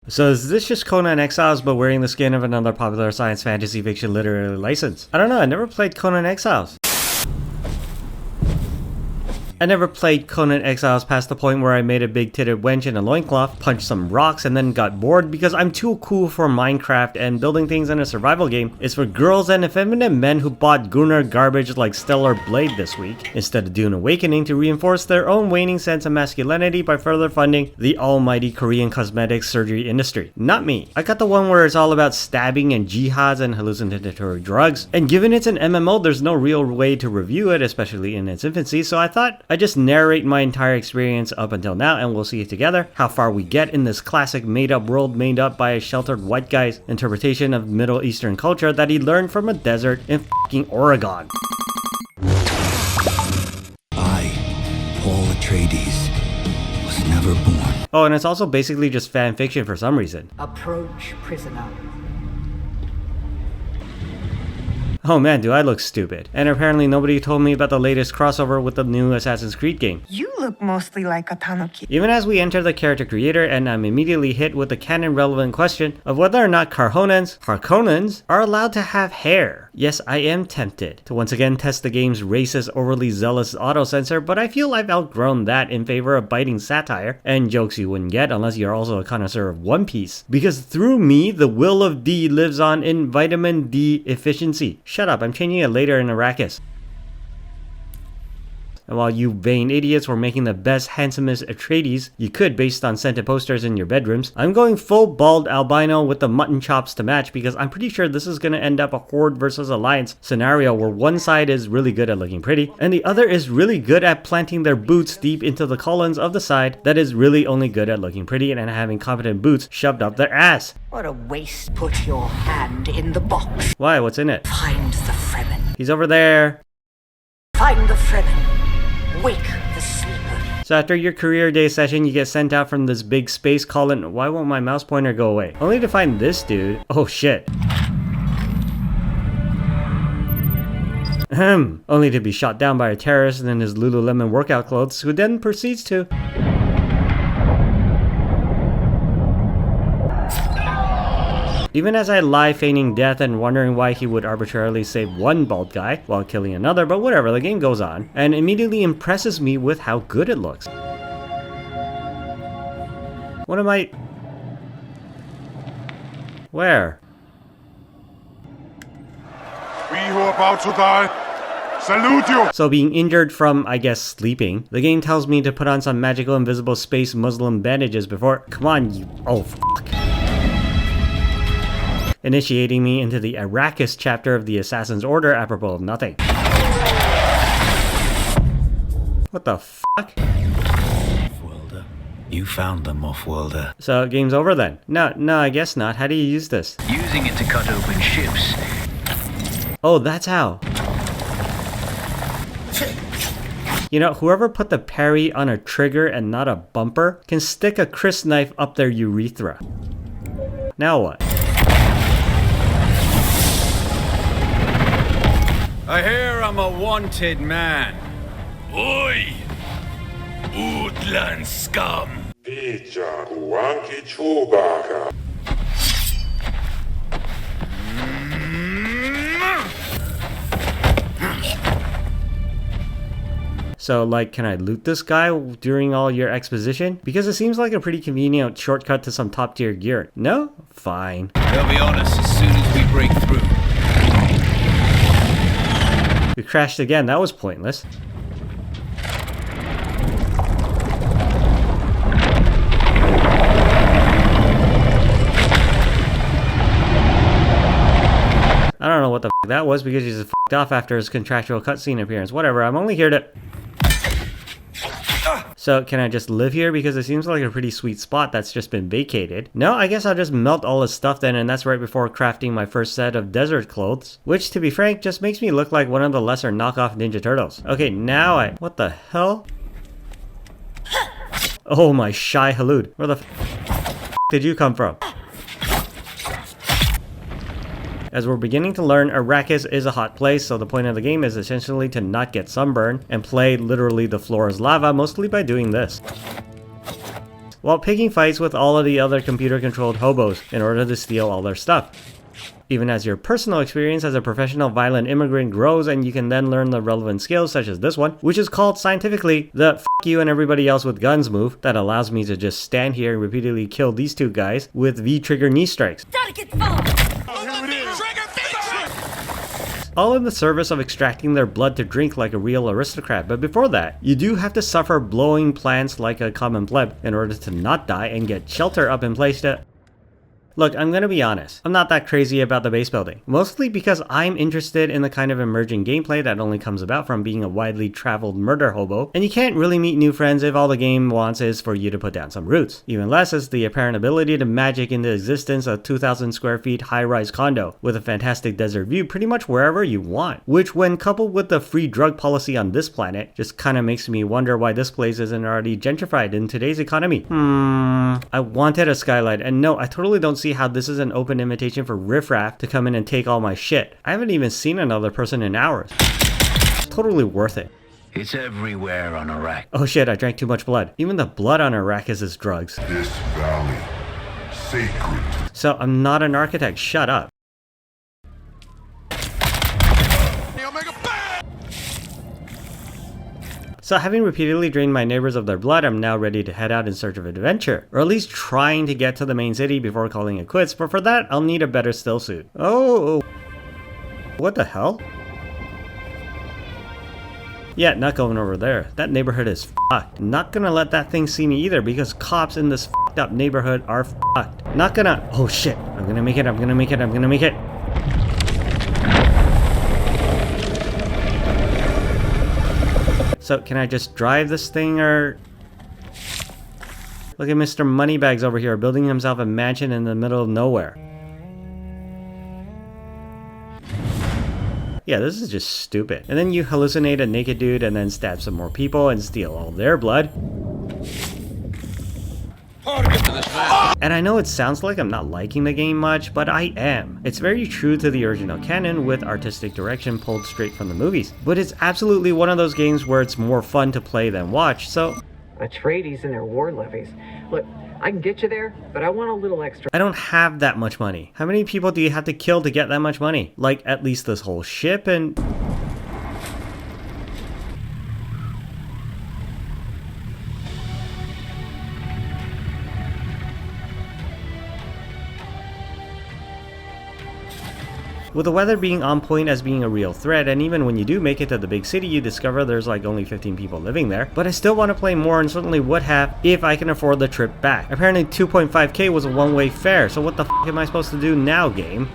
So is this just Conan Exiles but wearing the skin of another popular science fantasy fiction literary license? I don't know, I never played Conan Exiles. I never played Conan Exiles past the point where I made a big-titted wench in a loincloth, punched some rocks, and then got bored because I'm too cool for Minecraft and building things in a survival game is for girls and effeminate men who bought Gunnar garbage like Stellar Blade this week, instead of Dune Awakening to reinforce their own waning sense of masculinity by further funding the almighty Korean cosmetics surgery industry. Not me. I got the one where it's all about stabbing and jihads and hallucinatory drugs, and given it's an MMO, there's no real way to review it, especially in its infancy, so I thought I just narrate my entire experience up until now and we'll see together how far we get in this classic made-up world made up by a sheltered white guy's interpretation of Middle Eastern culture that he learned from a desert in fucking Oregon. I, Paul Atreides, was never born. Oh, and it's also basically just fan fiction for some reason. Approach, prisoner. Oh man, do I look stupid. And apparently nobody told me about the latest crossover with the new Assassin's Creed game. You look mostly like a tanuki. Even as we enter the character creator, and I'm immediately hit with the canon relevant question of whether or not Harkonnens are allowed to have hair. Yes, I am tempted to once again test the game's racist, overly zealous auto-censor, but I feel I've outgrown that in favor of biting satire and jokes you wouldn't get unless you're also a connoisseur of One Piece. Because through me, the will of D lives on in vitamin D efficiency. Shut up, I'm changing it later in Arrakis. And while you vain idiots were making the best, handsomest Atreides you could based on scented posters in your bedrooms, I'm going full bald albino with the mutton chops to match because I'm pretty sure this is going to end up a Horde versus Alliance scenario where one side is really good at looking pretty and the other is really good at planting their boots deep into the colons of the side that is really only good at looking pretty and having competent boots shoved up their ass. What a waste. Put your hand in the box. Why? What's in it? Find the Fremen. He's over there. Find the Fremen. Wake the sleeper. So after your career day session, you get sent out from this big space colon. Why won't my mouse pointer go away? Only to find this dude. Oh shit. Ahem. Only to be shot down by a terrorist in his Lululemon workout clothes, who then proceeds to... Even as I lie feigning death and wondering why he would arbitrarily save one bald guy while killing another, but whatever, the game goes on, and immediately impresses me with how good it looks. What am I... Where? We who are about to die, salute you! So being injured from, I guess, sleeping, the game tells me to put on some magical invisible space Muslim bandages before... Come on, you... Oh, fuck. Initiating me into the Arrakis chapter of the Assassin's Order apropos of nothing. What the fuck? Off-worlder. You found them, off-worlder. So, game's over then? No, I guess not. How do you use this? Using it to cut open ships. Oh, that's how. You know, whoever put the parry on a trigger and not a bumper can stick a crisp knife up their urethra. Now what? I hear I'm a wanted man. Oi! Woodland scum! Picha kuanki chubaka. So, like, can I loot this guy during all your exposition? Because it seems like a pretty convenient shortcut to some top-tier gear. No? Fine. They'll be on us as soon as we break through. We crashed again. That was pointless. I don't know what the f that was because he's f***ed off after his contractual cutscene appearance. Whatever, I'm only here to... So, can I just live here? Because it seems like a pretty sweet spot that's just been vacated. No, I guess I'll just melt all his stuff then, and that's right before crafting my first set of desert clothes. Which, to be frank, just makes me look like one of the lesser knockoff Ninja Turtles. Okay, now what the hell? Oh my shy halud. Where the f did you come from? As we're beginning to learn, Arrakis is a hot place, so the point of the game is essentially to not get sunburned and play literally the floor is lava, mostly by doing this. while picking fights with all of the other computer-controlled hobos in order to steal all their stuff. Even as your personal experience as a professional violent immigrant grows, and you can then learn the relevant skills such as this one, which is called scientifically the "f you and everybody else with guns" move that allows me to just stand here and repeatedly kill these two guys with V-trigger knee strikes. All in the service of extracting their blood to drink like a real aristocrat, but before that, you do have to suffer blowing plants like a common pleb in order to not die and get shelter up in place to... Look, I'm gonna be honest, I'm not that crazy about the base building, mostly because I'm interested in the kind of emerging gameplay that only comes about from being a widely traveled murder hobo, and you can't really meet new friends if all the game wants is for you to put down some roots. Even less is the apparent ability to magic into existence a 2,000 square feet high-rise condo with a fantastic desert view pretty much wherever you want, which when coupled with the free drug policy on this planet, just kinda makes me wonder why this place isn't already gentrified in today's economy. I wanted a skylight, and no, I totally don't see how this is an open invitation for riffraff to come in and take all my shit. I haven't even seen another person in hours. Totally worth it. It's everywhere on Iraq. Oh shit, I drank too much blood. Even the blood on Arrakis is drugs. This valley, sacred. So I'm not an architect, shut up. So having repeatedly drained my neighbors of their blood, I'm now ready to head out in search of adventure. Or at least trying to get to the main city before calling it quits, but for that, I'll need a better still suit. Oh, what the hell? Yeah, not going over there. That neighborhood is fucked. Not gonna let that thing see me either because cops in this fucked up neighborhood are fucked. Not gonna... Oh shit, I'm gonna make it, I'm gonna make it, I'm gonna make it. So can I just drive this thing or... Look at Mr. Moneybags over here building himself a mansion in the middle of nowhere. Yeah, this is just stupid. And then you hallucinate a naked dude and then stab some more people and steal all their blood. And I know it sounds like I'm not liking the game much, but I am. It's very true to the original canon with artistic direction pulled straight from the movies. But it's absolutely one of those games where it's more fun to play than watch, so... Atreides and their war levies. Look, I can get you there, but I want a little extra. I don't have that much money. How many people do you have to kill to get that much money? Like, at least this whole ship and... With the weather being on point as being a real threat, and even when you do make it to the big city, you discover there's like only 15 people living there. But I still want to play more and certainly would have if I can afford the trip back. Apparently 2.5k was a one-way fare, so what the f am I supposed to do now, game?